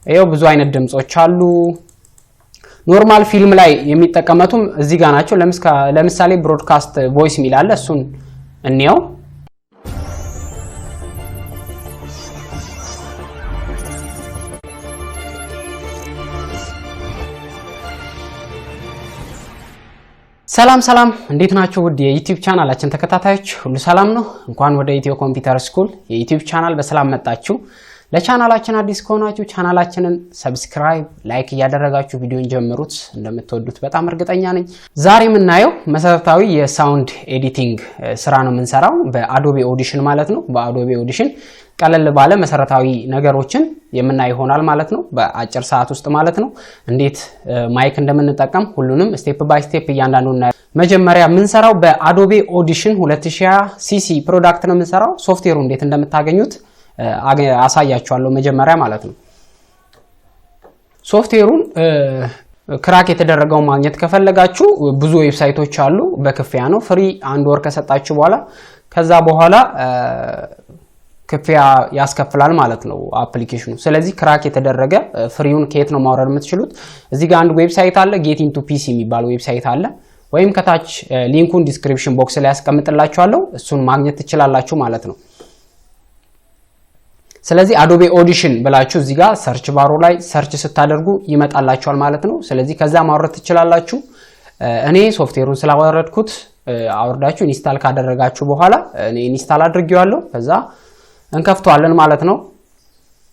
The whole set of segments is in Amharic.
ይሄው ብዙ አይነት ድምጾች አሉ ኖርማል ፊልም ላይ የሚጠቀመቱም እዚህ ጋር ናቸው ለምሳሌ ብሮድካስት ቮይስ ሚል አለ እሱን እንየው ሰላም እንዴት ናችሁ ውድ የዩቲዩብ ቻናላችን ተከታታዮች ሁሉ ሰላም ነው እንኳን ወደ ኢትዮ ኮምፒውተር ስኩል የዩቲዩብ ቻናል በሰላም መጣችሁ ለቻናላችን አዲስ ከሆናችሁ ቻናላችንን ሰብስክራይብ ላይክ ያደረጋችሁ ቪዲዮን ጀምሩት እንደምትወዱት በጣም እርግጠኛ ነኝ ዛሬ የምናየው መሰረታዊ የሳውንድ ኤዲቲንግ ስራ ነው የምንሰራው በአዶቤ ኦዲሽን ማለት ነው በአዶቤ ኦዲሽን ቀለል ባለ መሰረታዊ ነገሮችን የምናይ ይሆናል ማለት ነው በአጭር ሰዓት ውስጥ ማለት ነው እንዴት ማይክ እንደምንጠቀም ሁሉንም ስቴፕ ባይ ስቴፕ እያንዳንዱን መጀመሪያ የምንሰራው በአዶቤ ኦዲሽን 2020 ሲሲ ፕሮዳክት ነው የምንሰራው ሶፍትዌሩ እንዴት እንደምታገኙት አሳያችኋለሁ መጀመሪያ ማለት ነው ሶፍትዌሩን ክራክ የተደረገው ማግኘት ከፈለጋችሁ ብዙ ዌብሳይቶች አሉ በክፍያ ነው ፍሪ አንድ ወር ከሰጣችሁ በኋላ ከዛ በኋላ ክፍያ ያስከፍላል ማለት ነው አፕሊኬሽኑ ስለዚህ ክራክ የተደረገ ፍሪውን ከየት ነው ማውረድ የምትችሉት እዚህ ጋር አንድ ዌብሳይት አለ ጌቲንግ ቱ ፒሲ የሚባል ዌብሳይት አለ ወይም ከታች ሊንኩን ዲስክሪፕሽን ቦክስ ላይ ያስቀምጥላችኋለሁ እሱን ማግኘት ትችላላችሁ ማለት ነው ስለዚህ አዶቤ ኦዲሽን ብላችሁ እዚህ ጋር ሰርች ባሩ ላይ ሰርች ስታደርጉ ይመጣላችኋል ማለት ነው ስለዚህ ከዛ ማውረድ ትችላላችሁ እኔ ሶፍትዌሩን ስላወረድኩት አወርዳችሁ ኢንስታል ካደረጋችሁ በኋላ እኔ ኢንስታል አድርጌዋለሁ ከዛ እንከፍተዋለን ማለት ነው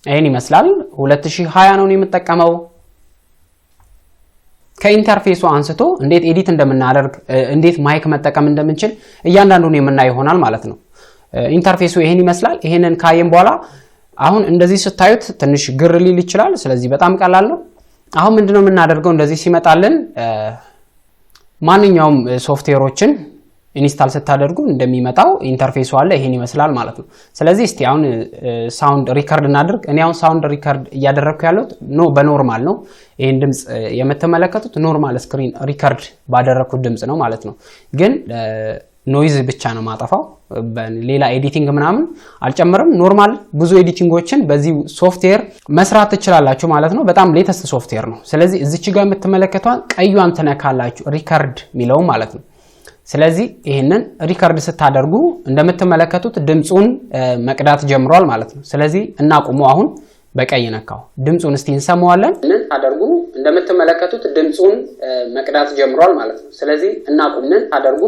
አይን ይመስላል 2020 ነው የምጠቀመው ከኢንተርፌሱ አንስቶ እንዴት ኤዲት እንደምናደርግ እንዴት ማይክ መጠቀም እንደምንችል እያንዳንዱን የምናይ ይሆናል ማለት ነው ኢንተርፌሱ ይሄን ይመስላል ይሄንን ካየን በኋላ አሁን እንደዚህ ስታዩት ትንሽ ግር ሊል ይችላል ስለዚህ በጣም ቀላል ነው አሁን ምንድነው የምናደርገው እንደዚህ ሲመጣልን ማንኛውም ሶፍትዌሮችን ኢንስታል ስታደርጉ እንደሚመጣው ኢንተርፌሱ አለ ይሄን ይመስላል ማለት ነው ስለዚህ እስቲ አሁን ሳውንድ ሪከርድ እናድርግ እኔ አሁን ሳውንድ ሪከርድ እያደረኩ ያለሁት በኖርማል ነው ይሄን ድምጽ የምትመለከቱት ኖርማል ስክሪን ሪከርድ ባደረኩት ድምጽ ነው ማለት ነው ግን ኖይዝ ብቻ ነው ማጠፋው በሌላ ኤዲቲንግ ምናምን አልጨምርም ኖርማል ብዙ ኤዲቲንጎችን በዚህ ሶፍትዌር መስራት ትችላላችሁ ማለት ነው በጣም ሌተስት ሶፍትዌር ነው ስለዚህ እዚች ጋር የምትመለከቷን ቀዩን ተነካላችሁ ሪከርድ ሚለው ማለት ነው ስለዚህ ይሄንን ሪከርድ ስታደርጉ እንደምትመለከቱት ድምጹን መቅዳት ጀምሯል ማለት ነው ስለዚህ እናቁሙ አሁን በቀይ ነካው ድምጹን እስቲ እንሰማዋለን ታደርጉ እንደምትመለከቱት ድምጹን መቅዳት ጀምሯል ማለት ነው ስለዚህ እናቁምን ታደርጉ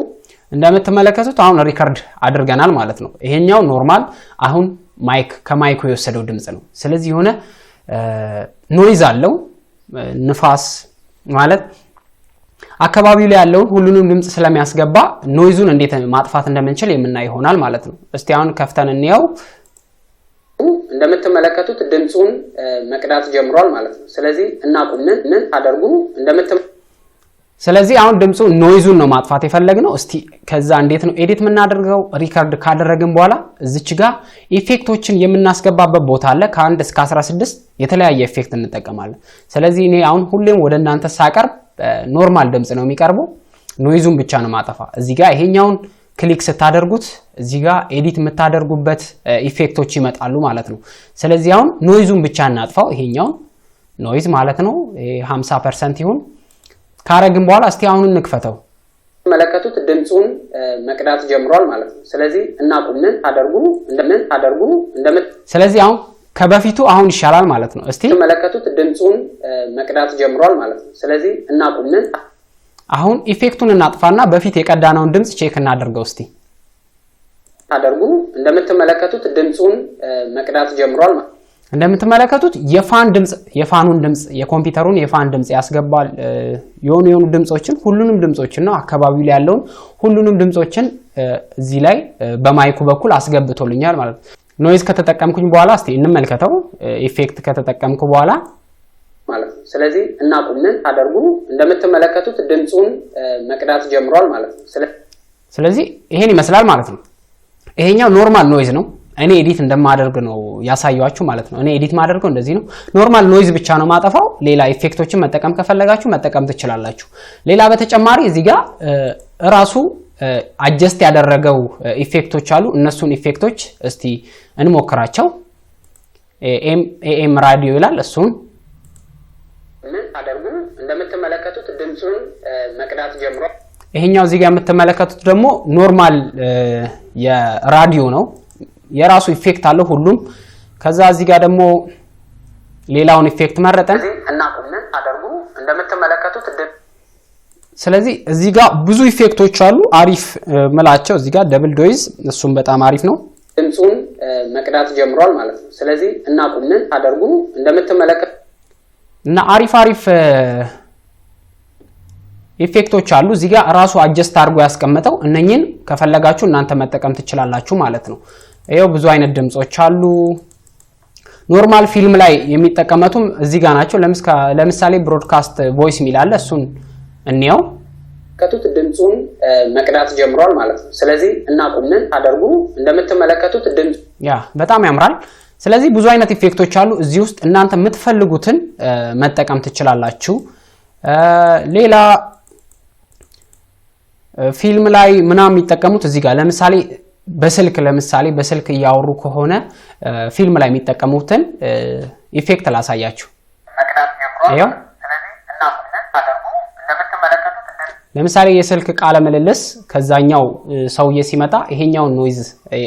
እንደምትመለከቱት አሁን ሪከርድ አድርገናል ማለት ነው ይሄኛው ኖርማል አሁን ማይክ ከማይኩ የወሰደው ድምጽ ነው ስለዚህ ሆነ ኖይዝ አለው ንፋስ ማለት አካባቢው ላይ ያለው ሁሉንም ድምጽ ስለሚያስገባ ኖይዙን እንዴት ማጥፋት እንደምንችል የምናይ ይሆናል ማለት ነው እስቲ አሁን ከፍተን እንየው እንደምትመለከቱት ድምጹን መቅዳት ጀምሯል ማለት ነው ስለዚህ እናቁምን ታደርጉ ስለዚህ አሁን ድምጹ ኖይዙን ነው ማጥፋት የፈለግነው እስቲ ከዛ እንዴት ነው ኤዲት የምናደርገው ሪከርድ ካደረግን በኋላ እዚች ጋር ኢፌክቶችን የምናስገባበት ቦታ አለ ከ1 እስከ 16 የተለያየ ኢፌክት እንጠቀማለን ስለዚህ እኔ አሁን ሁሌም ወደ እናንተ ሳቀርብ ኖርማል ድምጽ ነው የሚቀርበው ኖይዙን ብቻ ነው ማጠፋ እዚህ ጋር ይሄኛውን ክሊክ ስታደርጉት እዚህ ጋር ኤዲት የምታደርጉበት ኢፌክቶች ይመጣሉ ማለት ነው ስለዚህ አሁን ኖይዙን ብቻ እናጥፋው ይሄኛው ኖይዝ ማለት ነው 50% ይሁን ካረግን በኋላ እስቲ አሁን እንክፈተው መለከቱት ድምጹን መቅዳት ጀምሯል ማለት ነው ስለዚህ እናቁምን ታደርጉ ስለዚህ አሁን ከበፊቱ አሁን ይሻላል ማለት ነው እስቲ መለከቱት ድምጹን መቅዳት ጀምሯል ማለት ነው ስለዚህ እናቁምን አሁን ኢፌክቱን እናጥፋና በፊት የቀዳናውን ድምጽ ቼክ እናደርገው እስቲ ታደርጉ እንደምትመለከቱት ድምጹን መቅዳት ጀምሯል እንደምትመለከቱት የፋኑን ድምጽ የኮምፒውተሩን የፋን ድምጽ ያስገባል የሆኑ ድምጾችን ሁሉንም ድምጾችን ነው አካባቢው ላይ ያለውን ሁሉንም ድምጾችን እዚህ ላይ በማይኩ በኩል አስገብቶልኛል ማለት ነው ኖይዝ ከተጠቀምኩኝ በኋላ እስቲ እንመልከተው ኢፌክት ከተጠቀምኩ በኋላ ማለት ነው ስለዚህ እናቁምን ታደርጉ እንደምትመለከቱት ድምጹን መቅዳት ጀምሯል ማለት ነው ስለዚህ ይሄን ይመስላል ማለት ነው ይሄኛው ኖርማል ኖይዝ ነው እኔ ኤዲት እንደማደርግ ነው ያሳያችሁ ማለት ነው እኔ ኤዲት ማደርገው እንደዚህ ነው ኖርማል ኖይዝ ብቻ ነው ማጠፋው ሌላ ኢፌክቶችን መጠቀም ከፈለጋችሁ መጠቀም ትችላላችሁ ሌላ በተጨማሪ እዚህ ጋር ራሱ አጀስት ያደረገው ኢፌክቶች አሉ እነሱን ኢፌክቶች እስቲ እንሞክራቸው ኤም ራዲዮ ይላል እሱን ምን አደርጉ እንደምትመለከቱት ድምጹን መቅዳት ጀምሯል ይሄኛው እዚህ ጋር የምትመለከቱት ደግሞ ኖርማል የራዲዮ ነው የራሱ ኢፌክት አለው ሁሉም ከዛ እዚህ ጋር ደግሞ ሌላውን ኢፌክት መረጠን እና ቁምን አደርጉ እንደምትመለከቱት ስለዚህ እዚህ ጋር ብዙ ኢፌክቶች አሉ አሪፍ መላቸው እዚህ ጋር ደብል ዶይዝ እሱም በጣም አሪፍ ነው ድምጹን መቅዳት ጀምሯል ማለት ነው ስለዚህ እና ቁምን አደርጉ እንደምትመለከቱት እና አሪፍ ኢፌክቶች አሉ እዚህ ጋር ራሱ አጀስት አድርጎ ያስቀመጠው እነኚህን ከፈለጋችሁ እናንተ መጠቀም ትችላላችሁ ማለት ነው ይሄው ብዙ አይነት ድምጾች አሉ ኖርማል ፊልም ላይ የሚጠቀመቱም እዚህ ጋር ናቸው ለምሳሌ ብሮድካስት ቮይስ ሚላለ እሱን እንየው ከቱት ድምጹን መቅዳት ጀምሯል ማለት ነው ስለዚህ እና ቁምን አደርጉ እንደምትመለከቱት ድምጽ ያ በጣም ያምራል ስለዚህ ብዙ አይነት ኢፌክቶች አሉ እዚህ ውስጥ እናንተ የምትፈልጉትን መጠቀም ትችላላችሁ ሌላ ፊልም ላይ ምናምን የሚጠቀሙት እዚህ ጋር ለምሳሌ በስልክ ያወሩ ከሆነ ፊልም ላይ የሚጠቀሙትን ኢፌክት ላሳያችሁ ይሄው ለምሳሌ የስልክ ቃለ ምልልስ ከዛኛው ሰውዬ ሲመጣ ይሄኛውን ኖይዝ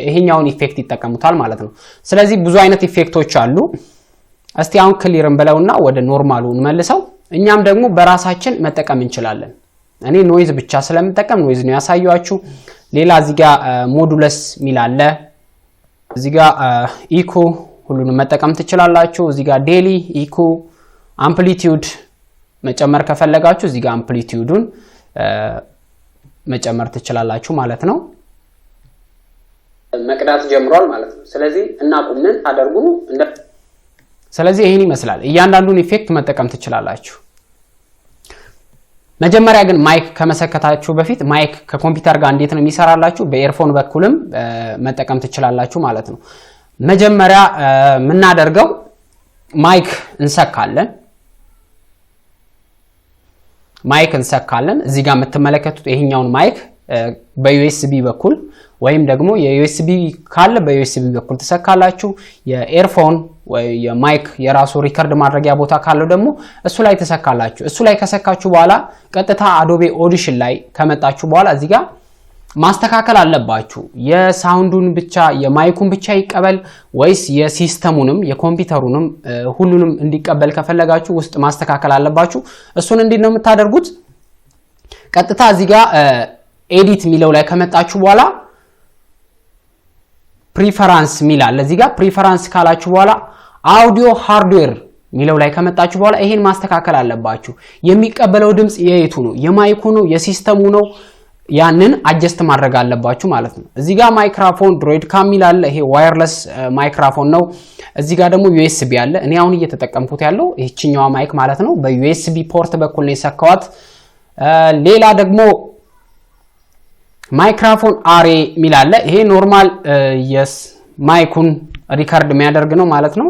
ይሄኛውን ኢፌክት ይጠቀሙታል ማለት ነው ስለዚህ ብዙ አይነት ኢፌክቶች አሉ እስቲ አሁን ክሊርን በለውና ወደ ኖርማሉ እንመልሰው እኛም ደግሞ በራሳችን መጠቀም እንችላለን እኔ ኖይዝ ብቻ ስለምጠቀም ኖይዝ ነው ያሳያችሁ ሌላ እዚህ ጋር ሞዱለስ ሚል አለ እዚህ ጋር ኢኮ ሁሉንም መጠቀም ትችላላችሁ እዚህ ጋር ዴሊ ኢኮ አምፕሊቲዩድ መጨመር ከፈለጋችሁ እዚህ ጋር አምፕሊቲዩዱን መጨመር ትችላላችሁ ማለት ነው መቅዳት ጀምሯል ማለት ነው ስለዚህ እና ቁምን አደርጉ ስለዚህ ይሄን ይመስላል እያንዳንዱን ኢፌክት መጠቀም ትችላላችሁ መጀመሪያ ግን ማይክ ከመሰከታችሁ በፊት ማይክ ከኮምፒውተር ጋር እንዴት ነው የሚሰራላችሁ በኤርፎን በኩልም መጠቀም ትችላላችሁ ማለት ነው መጀመሪያ ምን እናደርገው ማይክ እንሰካለን እዚህ ጋር የምትመለከቱት ይሄኛውን ማይክ በዩኤስቢ በኩል ወይም ደግሞ የዩኤስቢ ካለ በዩኤስቢ በኩል ተሰካላችሁ የኤርፎን ወይ የማይክ የራሱ ሪከርድ ማድረጊያ ቦታ ካለው ደግሞ እሱ ላይ ተሰካላችሁ እሱ ላይ ከሰካችሁ በኋላ ቀጥታ አዶቤ ኦዲሽን ላይ ከመጣችሁ በኋላ እዚህ ጋር ማስተካከል አለባችሁ የሳውንዱን ብቻ የማይኩን ብቻ ይቀበል ወይስ የሲስተሙንም የኮምፒውተሩንም ሁሉንም እንዲቀበል ከፈለጋችሁ ውስጥ ማስተካከል አለባችሁ እሱን እንዴት ነው የምታደርጉት ቀጥታ እዚህ ጋር ኤዲት ሚለው ላይ ከመጣችሁ በኋላ ፕሪፈራንስ ሚላል እዚህ ጋር ፕሪፈራንስ ካላችሁ በኋላ አውዲዮ ሃርድዌር ሚለው ላይ ከመጣችሁ በኋላ ይሄን ማስተካከል አለባችሁ የሚቀበለው ድምጽ የየቱ ነው የማይኩ ነው የሲስተሙ ነው ያንን አጀስት ማድረግ አለባችሁ ማለት ነው እዚህ ጋር ማይክራፎን ድሮይድ ካም ይላል ይሄ ዋየርለስ ማይክራፎን ነው እዚህ ጋር ደግሞ ዩኤስቢ አለ እኔ አሁን እየተጠቀምኩት ያለው ይህችኛዋ ማይክ ማለት ነው በዩኤስቢ ፖርት በኩል ነው የሰካዋት ሌላ ደግሞ ማይክራፎን አሬ ሚላል ይሄ ኖርማል የስ ማይኩን ሪከርድ የሚያደርግ ነው ማለት ነው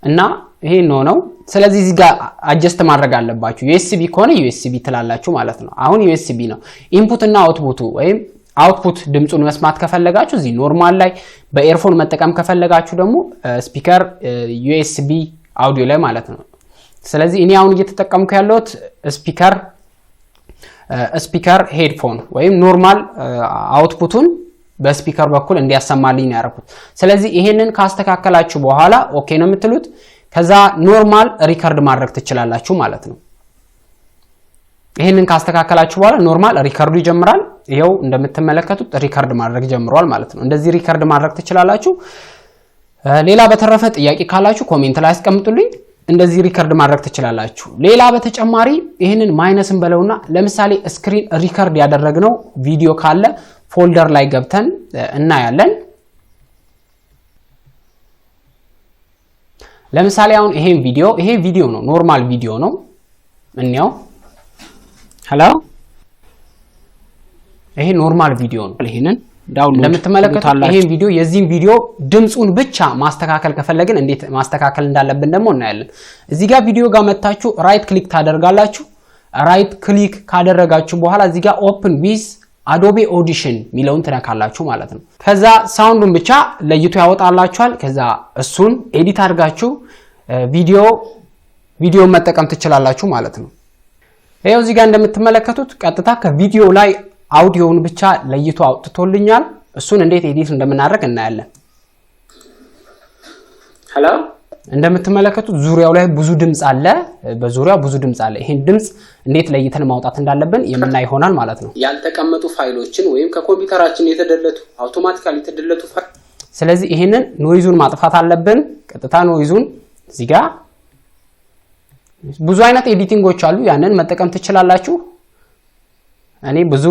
እና ይሄ ነው ስለዚህ እዚህ ጋር አጀስት ማድረግ አለባችሁ ዩኤስቢ ከሆነ ዩኤስቢ ትላላችሁ ማለት ነው አሁን ዩኤስቢ ነው ኢንፑት እና አውትፑቱ ወይም አውትፑት ድምጹን መስማት ከፈለጋችሁ እዚህ ኖርማል ላይ በኤርፎን መጠቀም ከፈለጋችሁ ደግሞ ስፒከር ዩኤስቢ አውዲዮ ላይ ማለት ነው ስለዚህ እኔ አሁን እየተጠቀምኩ ያለሁት ስፒከር ሄድፎን ወይም ኖርማል አውትፑቱን በስፒከር በኩል እንዲያሰማልኝ ያረኩት ስለዚህ ይሄንን ካስተካከላችሁ በኋላ ኦኬ ነው የምትሉት ከዛ ኖርማል ሪከርድ ማድረግ ትችላላችሁ ማለት ነው ይሄንን ካስተካከላችሁ በኋላ ኖርማል ሪከርዱ ይጀምራል ይሄው እንደምትመለከቱት ሪከርድ ማድረግ ጀምሯል ማለት ነው እንደዚህ ሪከርድ ማድረግ ትችላላችሁ ሌላ በተረፈ ጥያቄ ካላችሁ ኮሜንት ላይ አስቀምጡልኝ እንደዚህ ሪከርድ ማድረግ ትችላላችሁ ሌላ በተጨማሪ ይሄንን ማይነስን በለውና ለምሳሌ ስክሪን ሪከርድ ያደረግነው ቪዲዮ ካለ ፎልደር ላይ ገብተን እናያለን ለምሳሌ አሁን ይሄ ቪዲዮ ነው ኖርማል ቪዲዮ ነው እንየው ሄሎ ይሄ ኖርማል ቪዲዮ ነው ይሄንን ዳውንሎድ ለምትመለከቱት ይሄን ቪዲዮ የዚህን ቪዲዮ ድምጹን ብቻ ማስተካከል ከፈለግን እንዴት ማስተካከል እንዳለብን ደግሞ እናያለን እዚህ ጋር ቪዲዮ ጋር መጣችሁ ራይት ክሊክ ታደርጋላችሁ ራይት ክሊክ ካደረጋችሁ በኋላ እዚህ ጋር ኦፕን ዊዝ አዶቤ ኦዲሽን ሚለውን ትነካላችሁ ማለት ነው ከዛ ሳውንዱን ብቻ ለይቶ ያወጣላችኋል ከዛ እሱን ኤዲት አድርጋችሁ ቪዲዮ ቪዲዮ መጠቀም ትችላላችሁ ማለት ነው። ይሄው እዚህ ጋር እንደምትመለከቱት ቀጥታ ከቪዲዮ ላይ አውዲዮውን ብቻ ለይቶ አውጥቶልኛል። እሱን እንዴት ኤዲት እንደምናደርግ እናያለን። ሄሎ እንደምትመለከቱት ዙሪያው ላይ ብዙ ድምጽ አለ፣ በዙሪያው ብዙ ድምጽ አለ። ይሄን ድምጽ እንዴት ለይተን ማውጣት እንዳለብን የምናይ ይሆናል ማለት ነው። ያልተቀመጡ ፋይሎችን ወይም ከኮምፒውተራችን የተደለቱ አውቶማቲካሊ የተደለቱ ፋይል ስለዚህ ይሄንን ኖይዙን ማጥፋት አለብን። ቀጥታ ኖይዙን እዚህ ጋር ብዙ አይነት ኤዲቲንጎች አሉ፣ ያንን መጠቀም ትችላላችሁ። እኔ ብዙ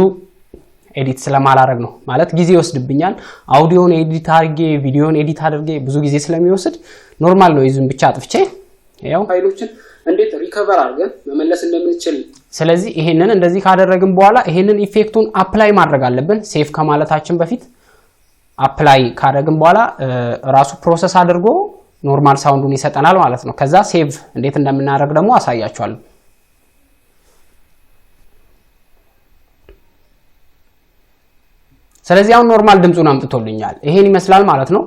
ኤዲት ስለማላረግ ነው ማለት ጊዜ ይወስድብኛል። አውዲዮን ኤዲት አድርጌ ቪዲዮን ኤዲት አድርጌ ብዙ ጊዜ ስለሚወስድ ኖርማል ኖይዙን ብቻ አጥፍቼ ያው ፋይሎችን እንዴት ሪከቨር አድርገን መመለስ እንደምንችል ስለዚህ ይሄንን እንደዚህ ካደረግን በኋላ ይሄንን ኢፌክቱን አፕላይ ማድረግ አለብን። ሴቭ ከማለታችን በፊት አፕላይ ካደረግን በኋላ ራሱ ፕሮሰስ አድርጎ ኖርማል ሳውንዱን ይሰጠናል ማለት ነው። ከዛ ሴቭ እንዴት እንደምናደርግ ደግሞ አሳያችኋለሁ። ስለዚህ አሁን ኖርማል ድምጹን አምጥቶልኛል። ይሄን ይመስላል ማለት ነው።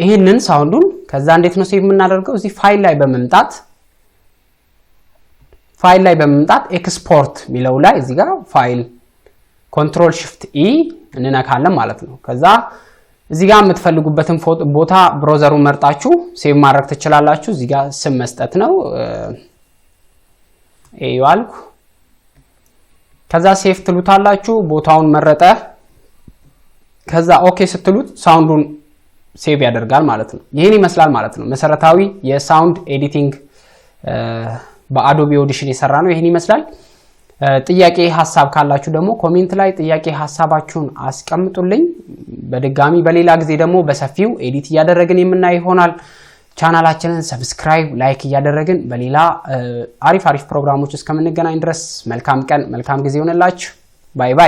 ይሄንን ሳውንዱን ከዛ እንዴት ነው ሴቭ የምናደርገው? እዚህ ፋይል ላይ በመምጣት ኤክስፖርት ሚለው ላይ እዚህ ጋር ፋይል ኮንትሮል shift e እንነካለን ማለት ነው። ከዛ እዚህ ጋር የምትፈልጉበትን ቦታ ብራውዘሩን መርጣችሁ ሴቭ ማድረግ ትችላላችሁ። እዚህ ጋር ስም መስጠት ነው ኤዩአልኩ። ከዛ ሴቭ ትሉታላችሁ። ቦታውን መረጠ። ከዛ ኦኬ ስትሉት ሳውንዱን ሴቭ ያደርጋል ማለት ነው። ይሄን ይመስላል ማለት ነው መሰረታዊ የሳውንድ ኤዲቲንግ በአዶቢ ኦዲሽን የሰራ ነው። ይሄን ይመስላል። ጥያቄ ሐሳብ ካላችሁ ደግሞ ኮሜንት ላይ ጥያቄ ሐሳባችሁን አስቀምጡልኝ። በድጋሚ በሌላ ጊዜ ደግሞ በሰፊው ኤዲት ያደረግን የምናይ ይሆናል። ቻናላችንን ሰብስክራይብ ላይክ ያደረግን በሌላ አሪፍ ፕሮግራሞች እስከምንገናኝ ድረስ መልካም ቀን መልካም ጊዜ ይሁንላችሁ። ባይ ባይ።